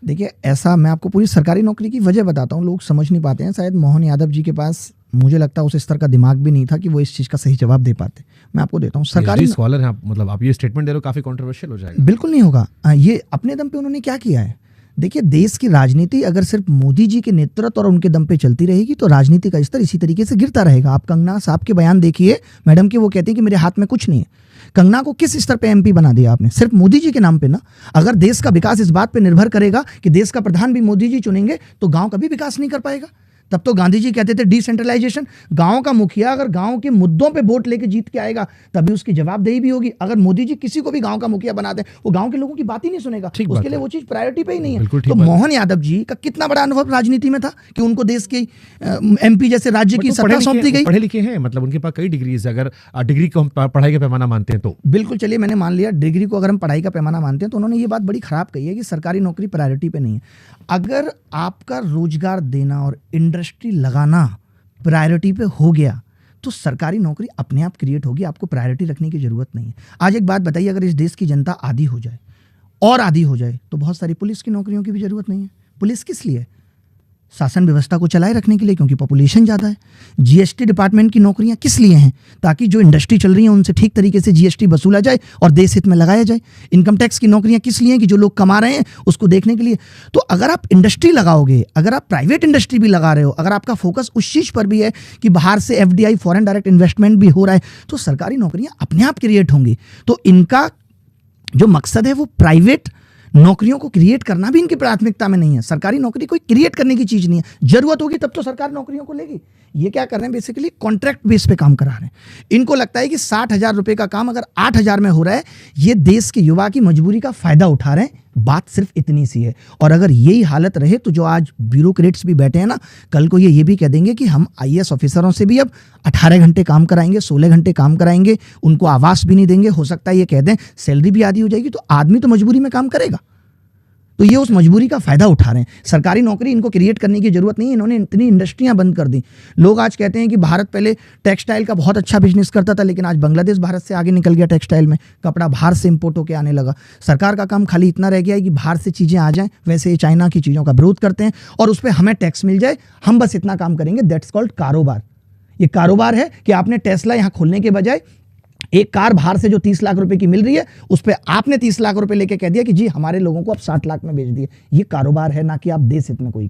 देखिए, ऐसा मैं आपको पूरी सरकारी नौकरी की वजह बताता हूँ, लोग समझ नहीं पाते हैं। शायद मोहन यादव जी के पास, मुझे लगता है, उस स्तर का दिमाग भी नहीं था कि वो इस चीज़ का सही जवाब दे पाते। मैं आपको देता हूँ सरकारी पीएचडी स्कॉलर हैं आप, मतलब आप ये स्टेटमेंट दे रहे हो, काफ़ी कंट्रोवर्शियल हो जाएगा। बिल्कुल नहीं होगा। ये अपने दम पे उन्होंने क्या किया है? देखिए, देश की राजनीति अगर सिर्फ मोदी जी के नेतृत्व और उनके दम पे चलती रहेगी तो राजनीति का स्तर इसी तरीके से गिरता रहेगा। आप कंगना साहब के बयान देखिए, मैडम के, वो कहती है कि मेरे हाथ में कुछ नहीं है। कंगना को किस स्तर पे एमपी बना दिया आपने? सिर्फ मोदी जी के नाम पे ना। अगर देश का विकास इस बात पे निर्भर करेगा कि देश का प्रधान भी मोदी जी चुनेंगे तो गांव कभी विकास नहीं कर पाएगा। तब तो गांधी जी कहते थे डिसेंट्रलाइजेशन। गांव का मुखिया अगर गांव के मुद्दों पे वोट लेके जीत के आएगा तभी उसकी जवाबदेही भी होगी। अगर मोदी जी किसी को भी गांव का मुखिया बना दें, वो गांव के लोगों की बात ही नहीं सुनेगा, उसके लिए वो चीज प्रायोरिटी पे ही नहीं है। तो मोहन यादव जी का कितना बड़ा अनुभव राजनीति में था कि उनको देश के एमपी जैसे राज्य की सत्ता सौंप दी गई। पढ़े लिखे हैं, मतलब उनके पास कई डिग्रीज है। अगर डिग्री को हम पढ़ाई का पैमाना मानते हैं तो बिल्कुल, चलिए मैंने मान लिया डिग्री को अगर हम पढ़ाई का पैमाना मानते हैं, तो उन्होंने ये बात बड़ी खराब कही है कि सरकारी नौकरी प्रायोरिटी पे नहीं है। अगर आपका रोजगार देना और इंडस्ट्री लगाना प्रायोरिटी पे हो गया तो सरकारी नौकरी अपने आप क्रिएट होगी, आपको प्रायोरिटी रखने की जरूरत नहीं है। आज एक बात बताइए, अगर इस देश की जनता आदी हो जाए और आदी हो जाए तो बहुत सारी पुलिस की नौकरियों की भी जरूरत नहीं है। पुलिस किस लिए? शासन व्यवस्था को चलाए रखने के लिए, क्योंकि पॉपुलेशन ज़्यादा है। जीएसटी डिपार्टमेंट की नौकरियां किस लिए हैं? ताकि जो इंडस्ट्री चल रही है उनसे ठीक तरीके से जीएसटी वसूला जाए और देश हित में लगाया जाए। इनकम टैक्स की नौकरियां किस लिए हैं? कि जो लोग कमा रहे हैं उसको देखने के लिए। तो अगर आप इंडस्ट्री लगाओगे, अगर आप प्राइवेट इंडस्ट्री भी लगा रहे हो, अगर आपका फोकस उस चीज़ पर भी है कि बाहर से एफडीआई, फॉरेन डायरेक्ट इन्वेस्टमेंट भी हो रहा है, तो सरकारी नौकरियां अपने आप क्रिएट होंगी। तो इनका जो मकसद है वो प्राइवेट नौकरियों को क्रिएट करना भी इनकी प्राथमिकता में नहीं है। सरकारी नौकरी कोई क्रिएट करने की चीज नहीं है। जरूरत होगी तब तो सरकार नौकरियों को लेगी। ये क्या कर रहे हैं? बेसिकली कॉन्ट्रैक्ट बेस पे काम करा रहे हैं। इनको लगता है कि 60,000 रुपए का काम अगर 8,000 में हो रहा है, ये देश के युवा की मजबूरी का फायदा उठा रहे हैं। बात सिर्फ इतनी सी है। और अगर यही हालत रहे तो जो आज ब्यूरोक्रेट्स भी बैठे हैं ना, कल को ये भी कह देंगे कि हम आईएएस ऑफिसरों से भी अब 18 घंटे काम कराएंगे, 16 घंटे काम कराएंगे, उनको आवास भी नहीं देंगे। हो सकता है ये कह दें सैलरी भी आधी हो जाएगी। तो आदमी तो मजबूरी में काम करेगा, तो ये उस मजबूरी का फायदा उठा रहे हैं। सरकारी नौकरी इनको क्रिएट करने की जरूरत नहीं है। इन्होंने इतनी इंडस्ट्रियां बंद कर दी। लोग आज कहते हैं कि भारत पहले टेक्सटाइल का बहुत अच्छा बिजनेस करता था, लेकिन आज बांग्लादेश भारत से आगे निकल गया टेक्सटाइल में। कपड़ा बाहर से इंपोर्ट होकर आने लगा। सरकार का काम खाली इतना रह गया है कि बाहर से चीज़ें आ जाएं। वैसे ये चाइना की चीज़ों का विरोध करते हैं और उस पर हमें टैक्स मिल जाए, हम बस इतना काम करेंगे। दैट्स कॉल्ड कारोबार। ये कारोबार है कि आपने टेस्ला यहाँ खोलने के बजाय एक कार बाहर से जो 30 लाख रुपए की मिल रही है उस पे आपने 30 लाख रुपए लेके कह दिया कि जी हमारे लोगों को आप 60 लाख में बेच दिए। ये कारोबार है, ना कि आप देश हित में कोई